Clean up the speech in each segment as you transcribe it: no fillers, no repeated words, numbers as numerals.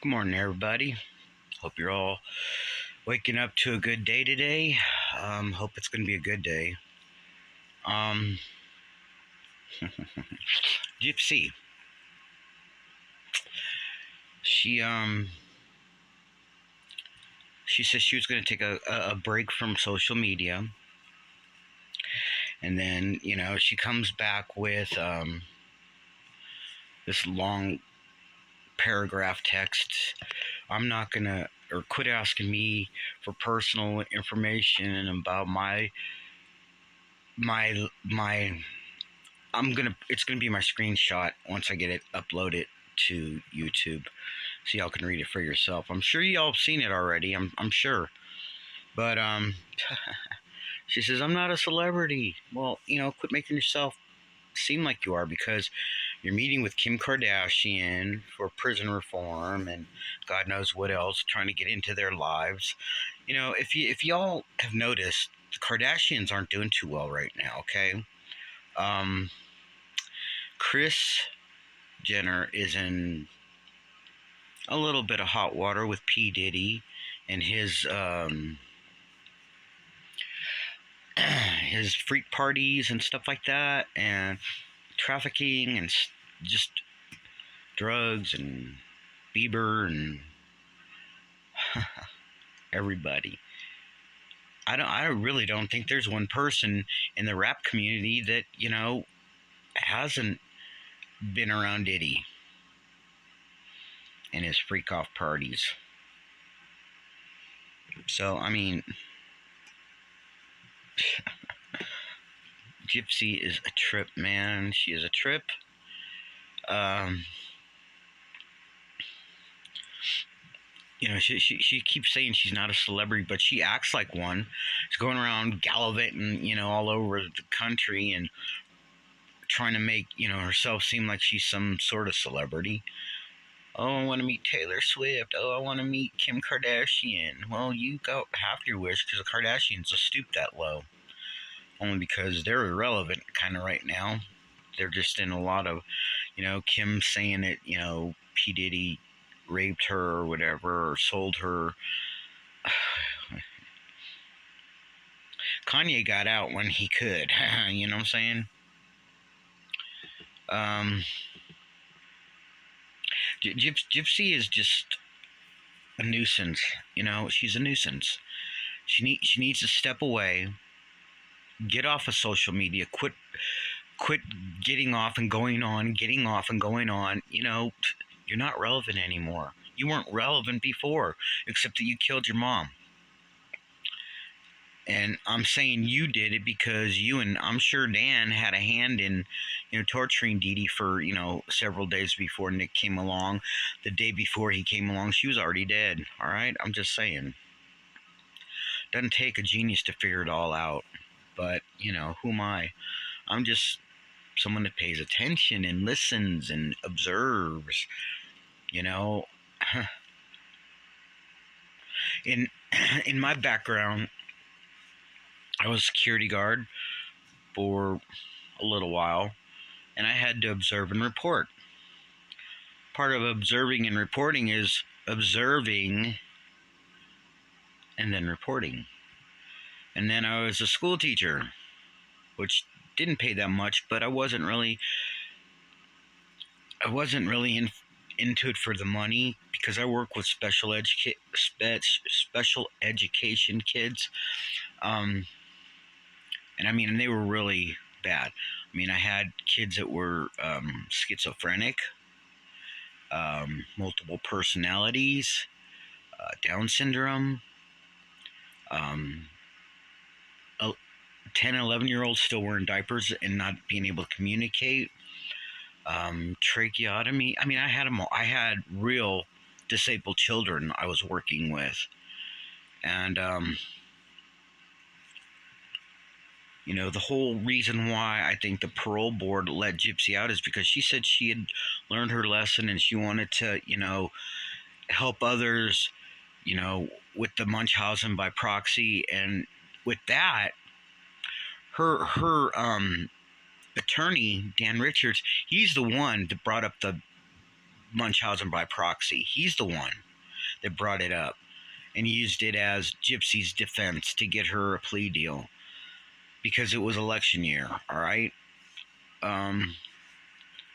Good morning, everybody. Hope you're all waking up to a good day today. Hope it's going to be a good day. Um, Gypsy, she she said she was going to take a break from social media, and then she comes back with this long paragraph text. I'm not gonna or quit asking me for personal information about my it's gonna be my screenshot once I get it uploaded to YouTube, so y'all can read it for yourself. I'm sure y'all have seen it already. I'm sure, but she says I'm not a celebrity. Well, quit making yourself seem like you are, because you're meeting with Kim Kardashian for prison reform and God knows what else, trying to get into their lives. If y'all have noticed, the Kardashians aren't doing too well right now. Okay. Kris Jenner is in a little bit of hot water with P. Diddy and his his freak parties and stuff like that, and trafficking and just drugs, and Bieber and everybody. I really don't think there's one person in the rap community that hasn't been around Diddy and his freak off parties. So I mean, Gypsy is a trip, man. She is a trip. She keeps saying she's not a celebrity, but she acts like one. She's going around gallivanting, all over the country and trying to make, herself seem like she's some sort of celebrity. Oh, I want to meet Taylor Swift. Oh, I want to meet Kim Kardashian. Well, you got half your wish, because the Kardashians will stoop that low. Only because they're irrelevant kind of right now. They're just in a lot of, Kim saying that, P. Diddy raped her or whatever, or sold her. Kanye got out when he could. You know what I'm saying? Gypsy is just a nuisance. She's a nuisance. She needs to step away, get off of social media, quit getting off and going on, getting off and going on. You're not relevant anymore. You weren't relevant before, except that you killed your mom. And I'm saying you did it because you, and I'm sure Dan had a hand in, torturing Dee Dee for, several days before Nick came along. The day before he came along, she was already dead. All right? I'm just saying. Doesn't take a genius to figure it all out. But, who am I? I'm just someone that pays attention and listens and observes. In my background, I was a security guard for a little while, and I had to observe and report. Part of observing and reporting is observing and then reporting. And then I was a school teacher, which didn't pay that much, but I wasn't really into it for the money, because I work with special education kids. And I mean, they were really bad. I mean, I had kids that were schizophrenic, multiple personalities, Down syndrome, 10, 11-year-olds still wearing diapers and not being able to communicate, tracheotomy. I mean, I had them all. I had real disabled children I was working with. And, the whole reason why I think the parole board let Gypsy out is because she said she had learned her lesson and she wanted to, help others, with the Munchausen by proxy. And with that, her attorney, Dan Richards, he's the one that brought up the Munchausen by proxy. He's the one that brought it up and used it as Gypsy's defense to get her a plea deal because it was election year. All right.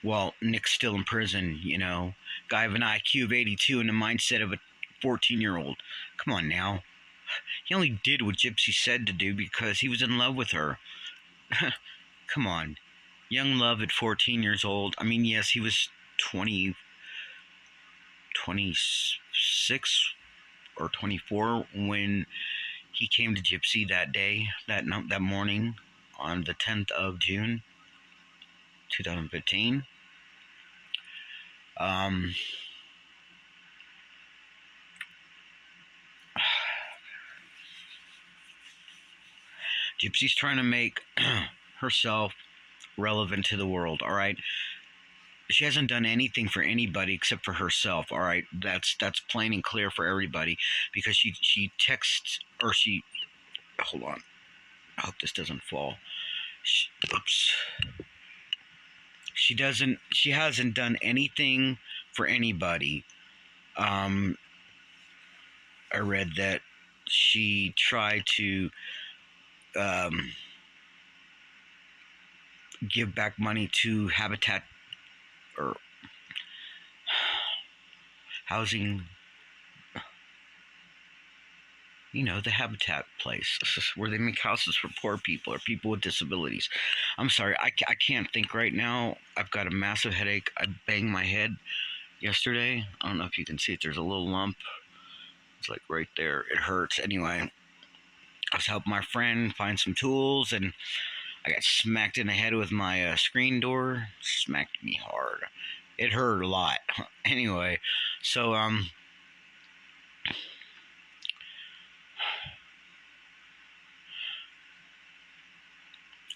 Well, Nick's still in prison. Guy of an IQ of 82 and the mindset of a 14-year-old. Come on now. He only did what Gypsy said to do because he was in love with her. Come on. Young love at 14 years old. I mean, yes, he was 26 or 24 when he came to Gypsy that day, that morning on the 10th of June, 2015. Gypsy's trying to make herself relevant to the world, all right? She hasn't done anything for anybody except for herself, all right? That's plain and clear for everybody because she texts, or she, hold on. I hope this doesn't fall. Oops. She hasn't done anything for anybody. I read that she tried to give back money to Habitat or housing, the Habitat place where they make houses for poor people or people with disabilities. I'm sorry, I can't think right now. I've got a massive headache. I banged my head yesterday. I don't know if you can see it. There's a little lump. It's like right there. It hurts. Anyway, I was helping my friend find some tools, and I got smacked in the head with my screen door. Smacked me hard. It hurt a lot. Anyway, so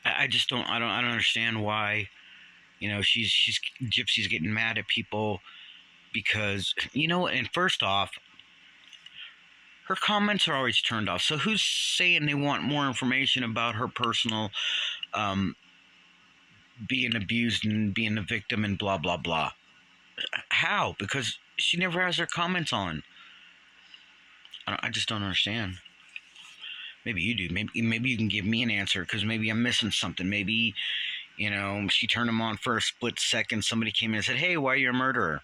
I just don't understand why, Gypsy's getting mad at people because, and first off, her comments are always turned off. So who's saying they want more information about her personal being abused and being a victim and blah, blah, blah? How? Because she never has her comments on. I just don't understand. Maybe you do. Maybe you can give me an answer because maybe I'm missing something. Maybe, she turned them on for a split second. Somebody came in and said, hey, why are you a murderer?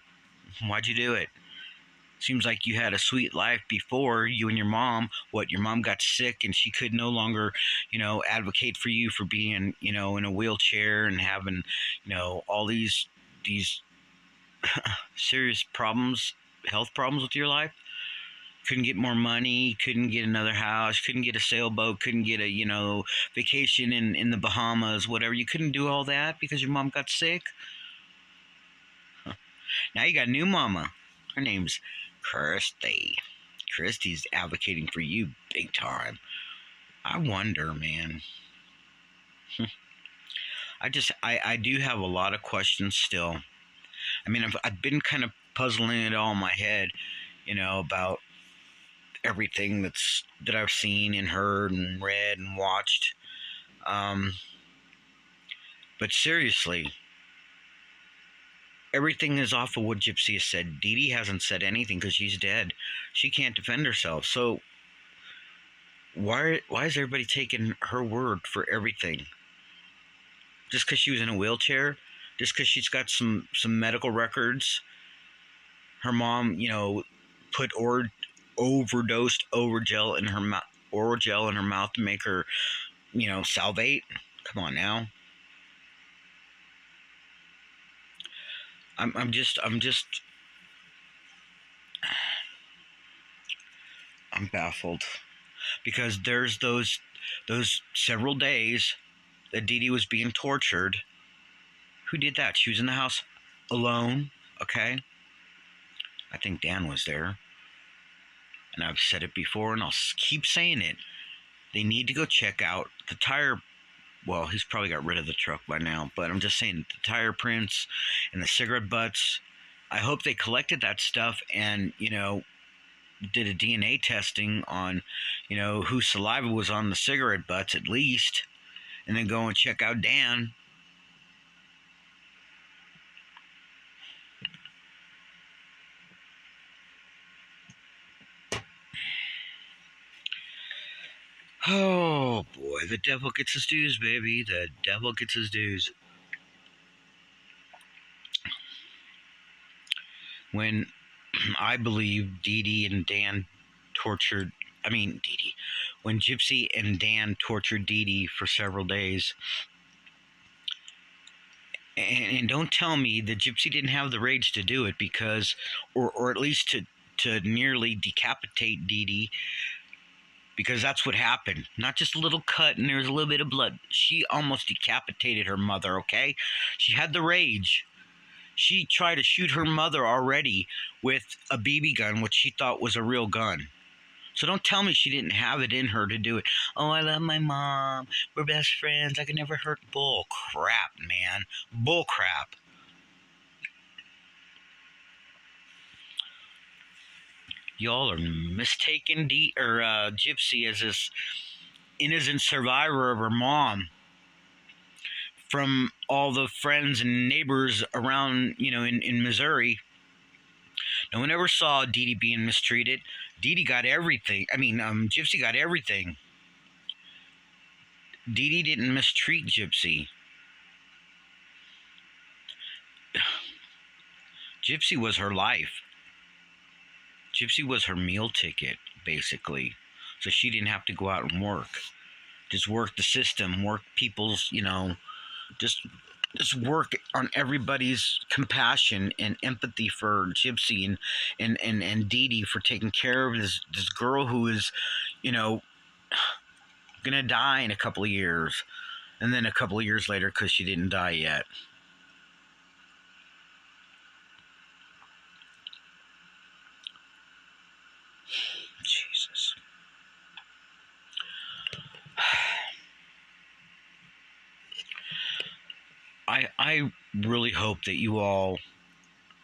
Why'd you do it? Seems like you had a sweet life before, you and your mom. What, your mom got sick and she could no longer, advocate for you for being, in a wheelchair and having, all these serious problems, health problems with your life. Couldn't get more money, couldn't get another house, couldn't get a sailboat, couldn't get a, vacation in the Bahamas, whatever. You couldn't do all that because your mom got sick. Huh. Now you got a new mama. Her name's Christy. Christy's advocating for you big time. I wonder, man. I do have a lot of questions still. I mean, I've been kind of puzzling it all in my head, about everything that I've seen and heard and read and watched. But seriously, everything is off of what Gypsy has said. Dee Dee hasn't said anything because she's dead. She can't defend herself. So why is everybody taking her word for everything? Just because she was in a wheelchair? Just because she's got some medical records? Her mom, put overdosed oral gel in her mouth to make her, salivate. Come on now. I'm baffled because there's those several days that Dee Dee was being tortured. Who did that? She was in the house alone. Okay. I think Dan was there. And I've said it before and I'll keep saying it. They need to go check out the tire. Well, he's probably got rid of the truck by now, but I'm just saying the tire prints and the cigarette butts. I hope they collected that stuff and, did a DNA testing on, whose saliva was on the cigarette butts at least, and then go and check out Dan. Oh boy, the devil gets his dues, baby. The devil gets his dues. When I believe Dee Dee and Dan tortured, Dee Dee, when Gypsy and Dan tortured Dee Dee for several days, and don't tell me that Gypsy didn't have the rage to do it because, or at least to nearly decapitate Dee Dee, because that's what happened. Not just a little cut and there's a little bit of blood. She almost decapitated her mother, okay? She had the rage. She tried to shoot her mother already with a BB gun, which she thought was a real gun. So don't tell me she didn't have it in her to do it. Oh, I love my mom. We're best friends. I could never hurt. Bull crap, man. Bull crap. Y'all are mistaken Gypsy as this innocent survivor of her mom from all the friends and neighbors around, in Missouri. No one ever saw Dee Dee being mistreated. Dee Dee got everything. Gypsy got everything. Dee Dee didn't mistreat Gypsy. Gypsy was her life. Gypsy was her meal ticket, basically. So she didn't have to go out and work. Just work the system, work people's, just work on everybody's compassion and empathy for Gypsy and Dee Dee for taking care of this girl who is, gonna die in a couple of years. And then a couple of years later, because she didn't die yet. Jesus. I really hope that you all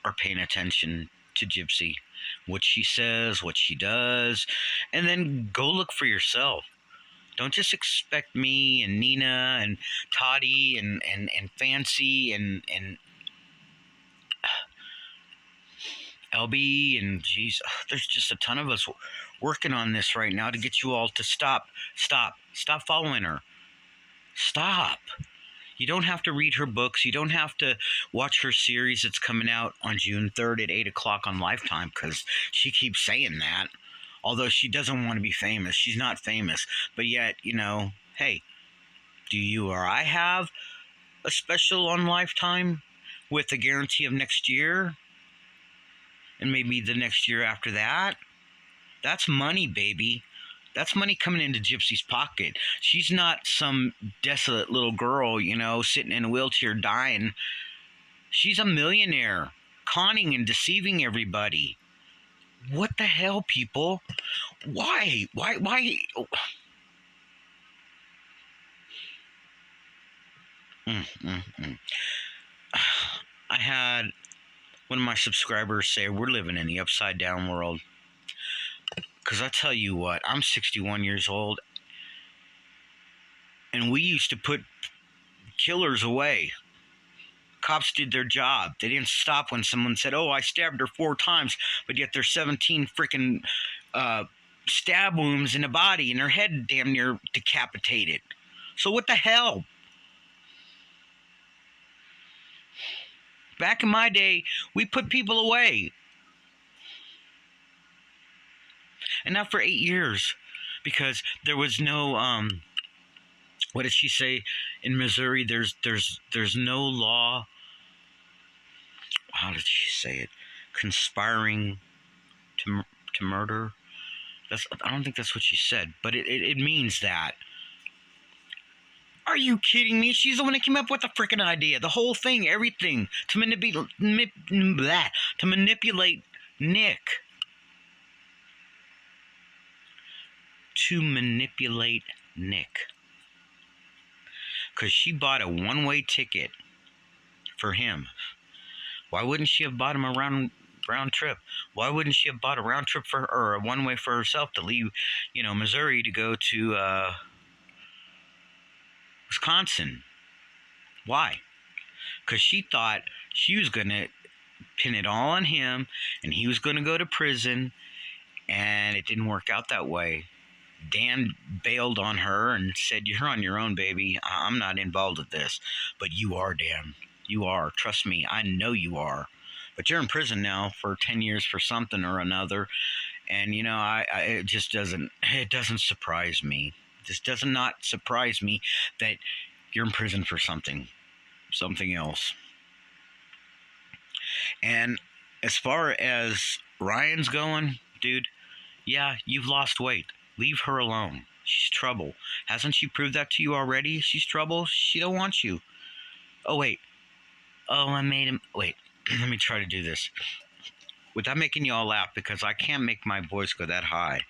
are paying attention to Gypsy, what she says, what she does, and then go look for yourself. Don't just expect me and Nina and Toddy and Fancy and LB and geez, there's just a ton of us working on this right now to get you all to stop following her. Stop. You don't have to read her books. You don't have to watch her series that's coming out on June 3rd at 8 o'clock on Lifetime, because she keeps saying that. Although she doesn't want to be famous. She's not famous. But yet, hey, do you or I have a special on Lifetime with a guarantee of next year? And maybe the next year after that? That's money, baby. That's money coming into Gypsy's pocket. She's not some desolate little girl, sitting in a wheelchair dying. She's a millionaire, conning and deceiving everybody. What the hell, people? Why? Oh. I had one of my subscribers say we're living in the upside down world. Because I tell you what, I'm 61 years old, and we used to put killers away. Cops did their job. They didn't stop when someone said, oh, I stabbed her 4 times, but yet there's 17 freaking stab wounds in the body and her head damn near decapitated. So what the hell? Back in my day, we put people away. And not for 8 years, because there was no what did she say? In Missouri, there's no law. How did she say it? Conspiring to murder. I don't think that's what she said, but it means that. Are you kidding me? She's the one that came up with the freaking idea, the whole thing, everything to manipulate Nick. To manipulate Nick. Because she bought a one-way ticket for him. Why wouldn't she have bought him a round trip? Why wouldn't she have bought a round trip or a one-way for herself to leave, Missouri to go to Wisconsin? Why? Because she thought she was going to pin it all on him and he was going to go to prison, and it didn't work out that way. Dan bailed on her and said, "You're on your own, baby. I'm not involved with this." But you are, Dan. You are. Trust me. I know you are. But you're in prison now for 10 years for something or another. And, it just doesn't surprise me. This does not surprise me that you're in prison for something else. And as far as Ryan's going, dude, yeah, you've lost weight. Leave her alone. She's trouble. Hasn't she proved that to you already? She's trouble. She don't want you. Oh, wait. Oh, I made him. Wait, let me try to do this without making you all laugh, because I can't make my voice go that high.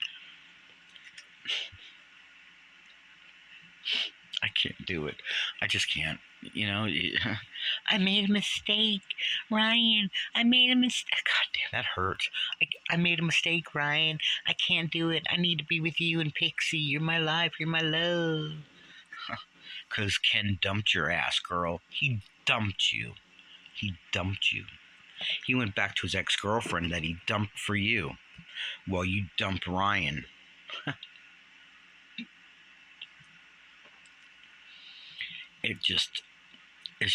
I can't do it. I just can't. I made a mistake, Ryan. I made a mistake. God damn, that hurts. I made a mistake, Ryan. I can't do it. I need to be with you and Pixie. You're my life. You're my love. Because Ken dumped your ass, girl. He dumped you. He dumped you. He went back to his ex-girlfriend that he dumped for you. Well, you dumped Ryan. It's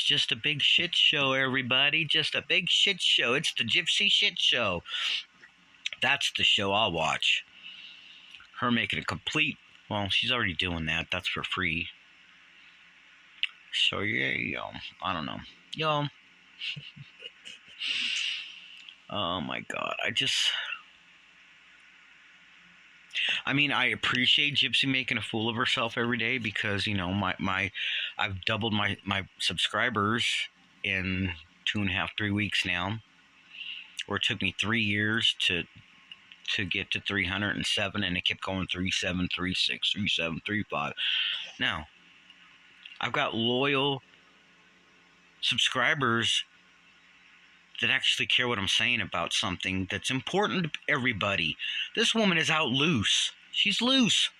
just a big shit show, everybody. Just a big shit show. It's the Gypsy Shit Show. That's the show I'll watch. Her making a complete... Well, she's already doing that. That's for free. So, yeah, I don't know. Oh, my God. I appreciate Gypsy making a fool of herself every day because, I've doubled my subscribers in 2.5, 3 weeks now. Or it took me 3 years to get to 307, and it kept going 37, 36, 37, 35. Now, I've got loyal subscribers that actually care what I'm saying about something that's important to everybody. This woman is out loose. She's loose.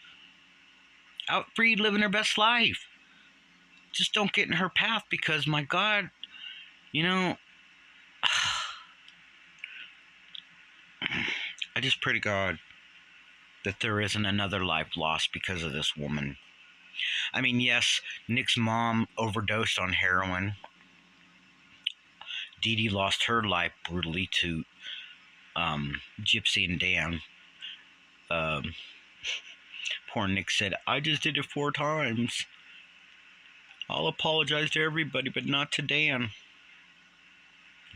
Out free, living her best life. Just don't get in her path because, my God, I just pray to God that there isn't another life lost because of this woman. Yes, Nick's mom overdosed on heroin. Dee Dee lost her life brutally to Gypsy and Dan. Poor Nick said, "I just did it 4 times. I'll apologize to everybody, but not to Dan."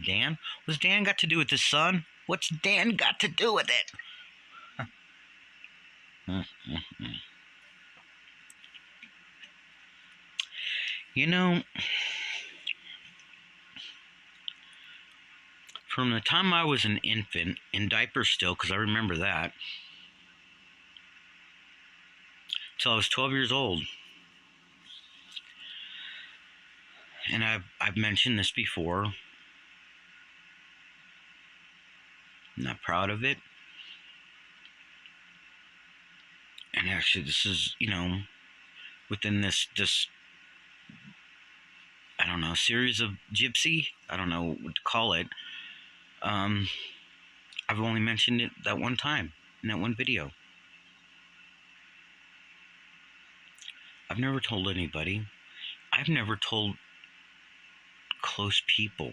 Dan? What's Dan got to do with his son? What's Dan got to do with it? From the time I was an infant, in diapers still, because I remember that, till I was 12 years old. And I've mentioned this before. I'm not proud of it. And actually, this is, within this I don't know, series of Gypsy. I don't know what to call it. I've only mentioned it that one time in that one video. I've never told anybody. I've never told close people,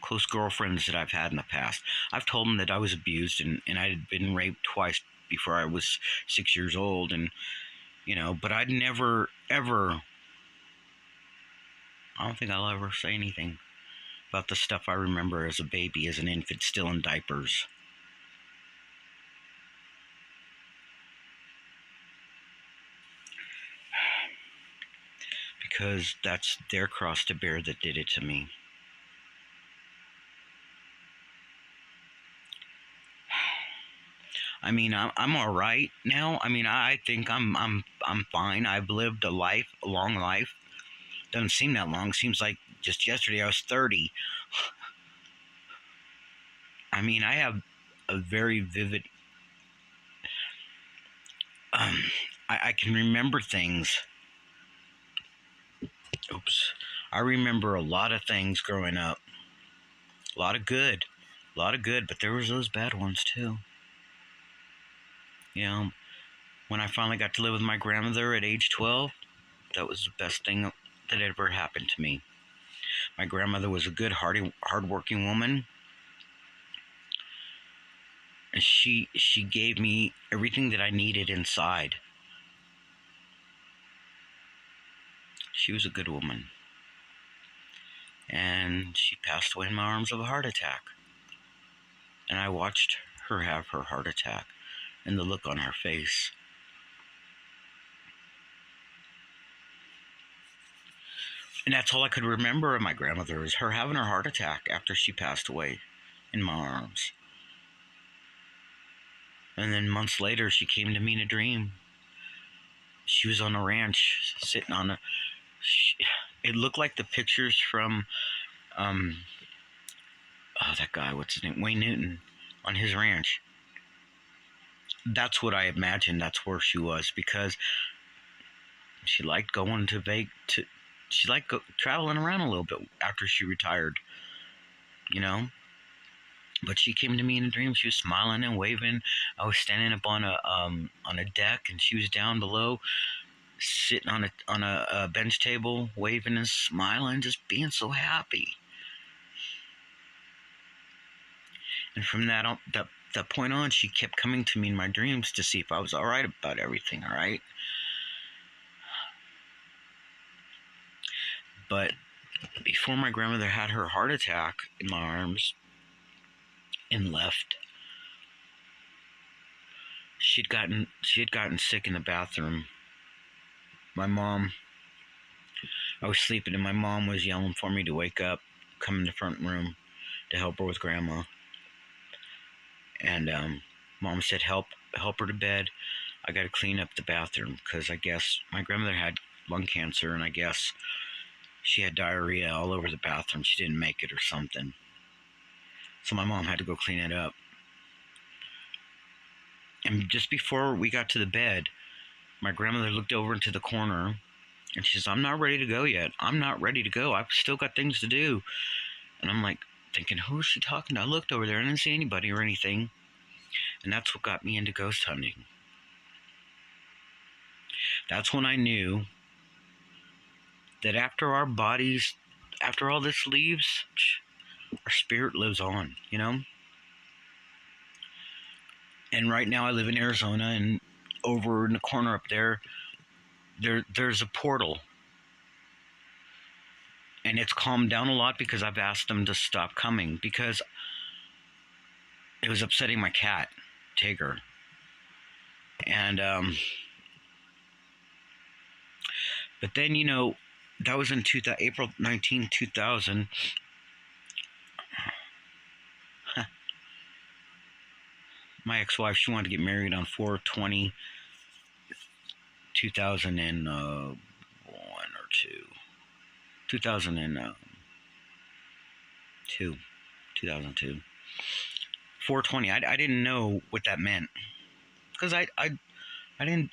close girlfriends that I've had in the past. I've told them that I was abused and I had been raped twice before I was 6 years old, and but I'd never ever, I don't think I'll ever say anything about the stuff I remember as a baby, as an infant, still in diapers. Because that's their cross to bear that did it to me. I'm all right now. I think I'm fine. I've lived a long life. Doesn't seem that long. Seems like just yesterday I was 30. I have a very vivid... I can remember things. Oops. I remember a lot of things growing up. A lot of good, but there was those bad ones too. When I finally got to live with my grandmother at age 12, that was the best thing that ever happened to me. My grandmother was a good, hardworking woman, and she gave me everything that I needed inside. She was a good woman, and she passed away in my arms of a heart attack. And I watched her have her heart attack, and the look on her face. And that's all I could remember of my grandmother, is her having her heart attack after she passed away in my arms. And then months later, she came to me in a dream. She was on a ranch, sitting on a... It looked like the pictures from, that guy, what's his name? Wayne Newton, on his ranch. That's what I imagined that's where she was, because she liked going she liked traveling around a little bit after she retired, you know? But she came to me in a dream. She was smiling and waving. I was standing up on a deck, and she was down below, sitting on a bench table, waving and smiling, just being so happy. And from that point on, she kept coming to me in my dreams to see if I was all right about everything, all right? But before my grandmother had her heart attack in my arms and left, she had gotten sick in the bathroom. I was sleeping, and my mom was yelling for me to wake up, come in the front room to help her with grandma. And mom said, help her to bed. I got to clean up the bathroom, because I guess my grandmother had lung cancer, and I guess she had diarrhea all over the bathroom. She didn't make it or something. So my mom had to go clean it up. And just before we got to the bed, my grandmother looked over into the corner, and she says, I'm not ready to go yet. I'm not ready to go. I've still got things to do. And I'm like thinking, who is she talking to? I looked over there and didn't see anybody or anything. And that's what got me into ghost hunting. That's when I knew that after all this leaves, our spirit lives on, you know? And right now I live in Arizona, and over in the corner up there's a portal. And it's calmed down a lot because I've asked them to stop coming, because it was upsetting my cat, Tigger. And, but then, you know, that was in April 19, 2000. My ex-wife, she wanted to get married on 4/20, 2001 or 2. 2002. 2002. 4/20. I didn't know what that meant, because I didn't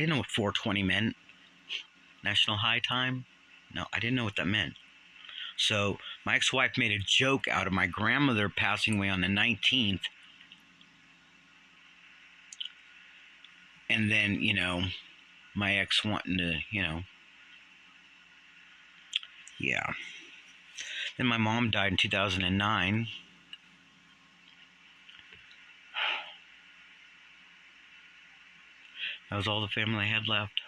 know what 4/20 meant. National High Time. No, I didn't know what that meant. So my ex-wife made a joke out of my grandmother passing away on the 19th. And then, you know, my ex wanting to, you know, yeah. Then my mom died in 2009. That was all the family I had left.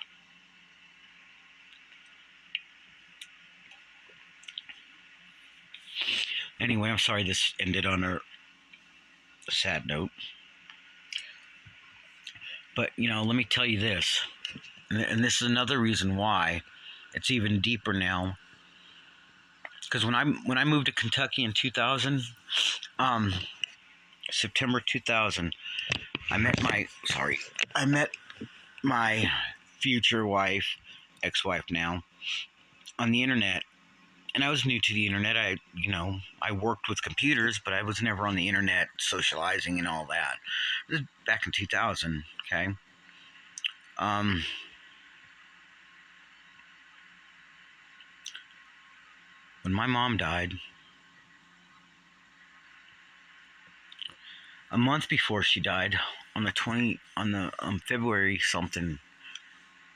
Anyway, I'm sorry this ended on a sad note. But, you know, let me tell you this. And this is another reason why it's even deeper now. Because when I moved to Kentucky in 2000, September 2000, I met my future wife, ex-wife now, on the internet. And I was new to the internet. I worked with computers, but I was never on the internet socializing and all that. It was back in 2000, okay? When my mom died, a month before she died, on the 20 on the February something,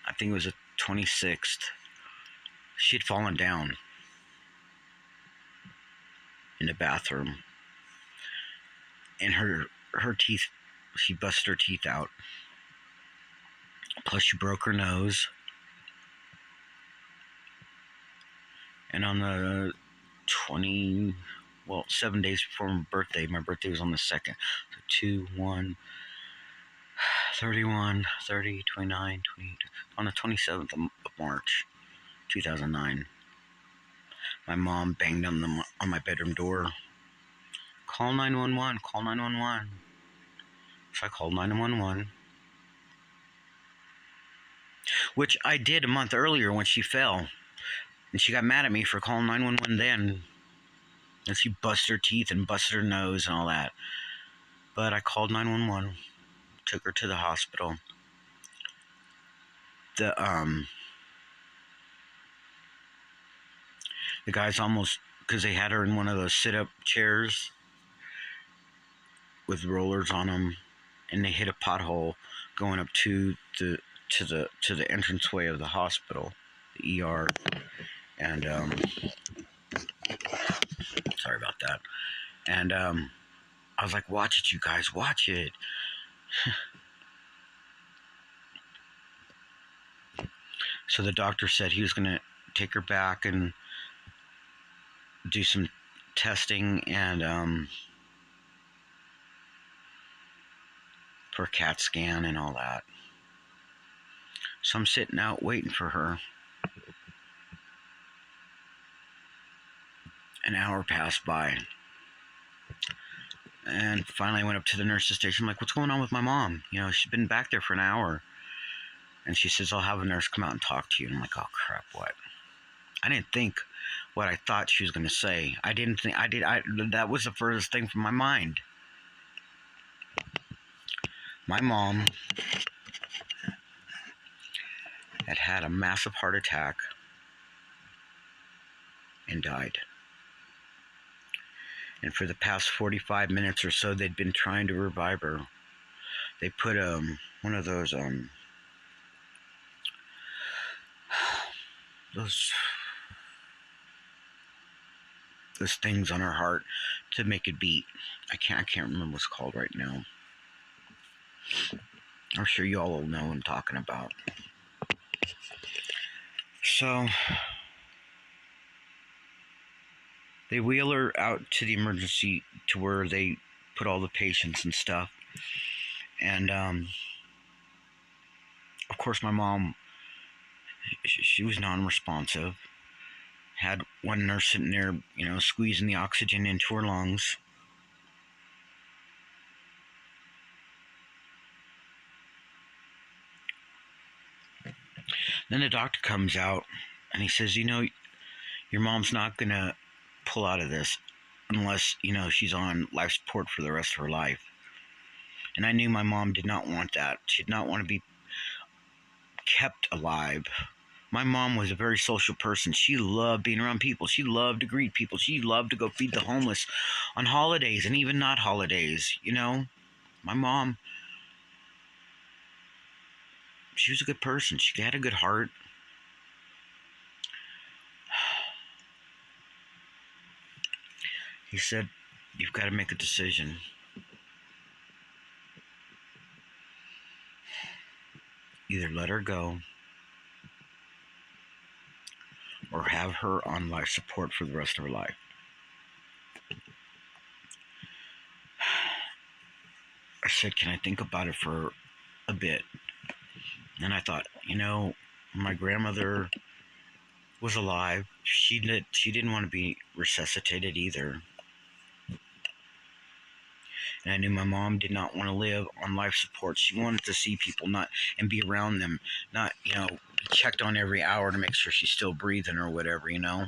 I think it was the 26th, she had fallen down in the bathroom, and her teeth, she busted her teeth out. Plus, she broke her nose. And on the 7 days before my birthday was on the 2nd. So 2, 1, 31, 30, 29, 20. On the 27th of March, 2009, my mom banged on my bedroom door. Call 911, call 911. So I called 911. Which I did a month earlier when she fell. And she got mad at me for calling 911 then. And she busted her teeth and busted her nose and all that. But I called 911, took her to the hospital. The guys almost, because they had her in one of those sit-up chairs with rollers on them, and they hit a pothole going up to the entranceway of the hospital, the ER, and sorry about that. And I was like, watch it, you guys, watch it. So the doctor said he was going to take her back and do some testing and for a CAT scan and all that. So I'm sitting out waiting for her. An hour passed by. And finally I went up to the nurse's station. I'm like, what's going on with my mom? You know, she's been back there for an hour. And she says, I'll have a nurse come out and talk to you. And I'm like, oh crap, what? I didn't think what I thought she was going to say. That was the furthest thing from my mind. My mom had a massive heart attack and died. And for the past 45 minutes or so, they'd been trying to revive her. They put one of those things on her heart to make it beat. I can't remember what's called right now. I'm sure you all will know what I'm talking about. So they wheel her out to the emergency to where they put all the patients and stuff. And of course my mom, she was non-responsive. Had one nurse sitting there, you know, squeezing the oxygen into her lungs. Then the doctor comes out and he says, you know, your mom's not going to pull out of this unless, you know, she's on life support for the rest of her life. And I knew my mom did not want that. She did not want to be kept alive. My mom was a very social person. She loved being around people. She loved to greet people. She loved to go feed the homeless on holidays and even not holidays, you know. My mom, she was a good person. She had a good heart. He said, you've got to make a decision. Either let her go or have her on life support for the rest of her life. I said, can I think about it for a bit? And I thought, you know, my grandmother was alive. She didn't want to be resuscitated either. And I knew my mom did not want to live on life support. She wanted to see people and be around them, not, you know, be checked on every hour to make sure she's still breathing or whatever, you know.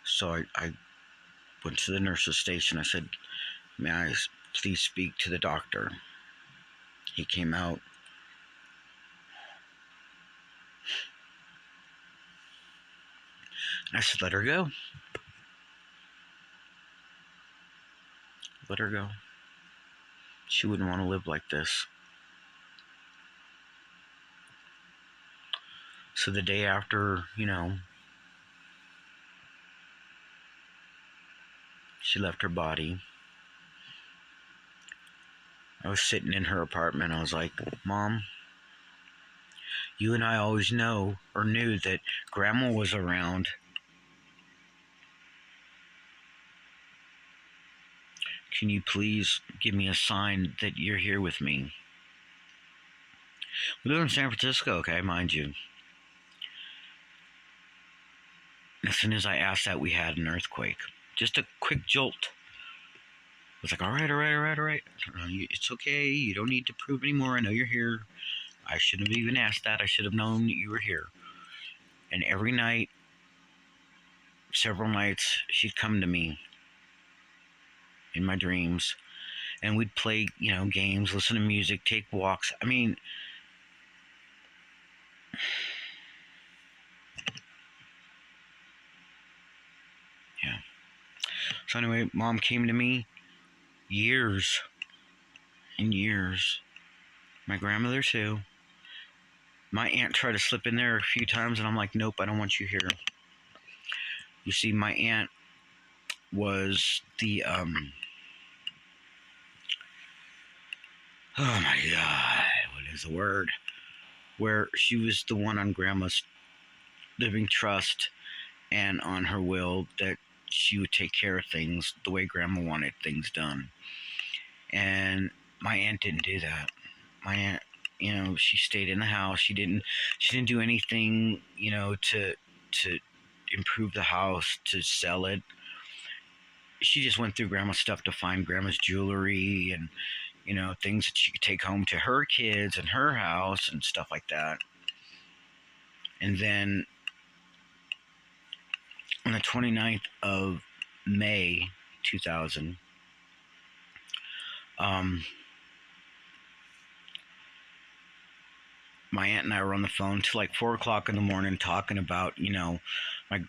So I went to the nurse's station. I said, may I please speak to the doctor? He came out. And I said, let her go. let her go. She wouldn't want to live like this. So the day after, she left her body, I was sitting in her apartment. I was like, Mom, you and I always knew that Grandma was around. Can you please give me a sign that you're here with me? We live in San Francisco, okay, mind you. As soon as I asked that, we had an earthquake. Just a quick jolt. I was like, all right. It's okay. You don't need to prove anymore. I know you're here. I shouldn't have even asked that. I should have known that you were here. And every night, several nights, she'd come to me in my dreams, and we'd play, games, listen to music, take walks. I mean, yeah. So anyway, Mom came to me years and years. My grandmother too. My aunt tried to slip in there a few times, and I'm like, nope, I don't want you here. You see, my aunt was the oh my God, what is the word? Where she was the one on Grandma's living trust and on her will that she would take care of things the way Grandma wanted things done. And my aunt didn't do that. My aunt, she stayed in the house. She didn't do anything, to improve the house, to sell it. She just went through Grandma's stuff to find Grandma's jewelry and, things that she could take home to her kids and her house and stuff like that. And then on the 29th of May 2000, my aunt and I were on the phone till like 4 o'clock in the morning talking about, my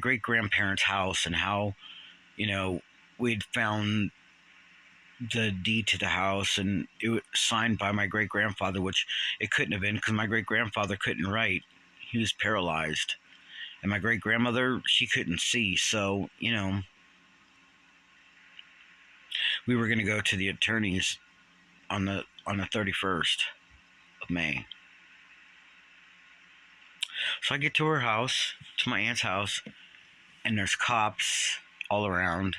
great grandparents' house and how, we'd found the deed to the house, and it was signed by my great grandfather, which it couldn't have been because my great grandfather couldn't write. He was paralyzed. And my great grandmother, she couldn't see. So, we were going to go to the attorneys on the 31st of May. So I get to her house, to my aunt's house, and there's cops all around.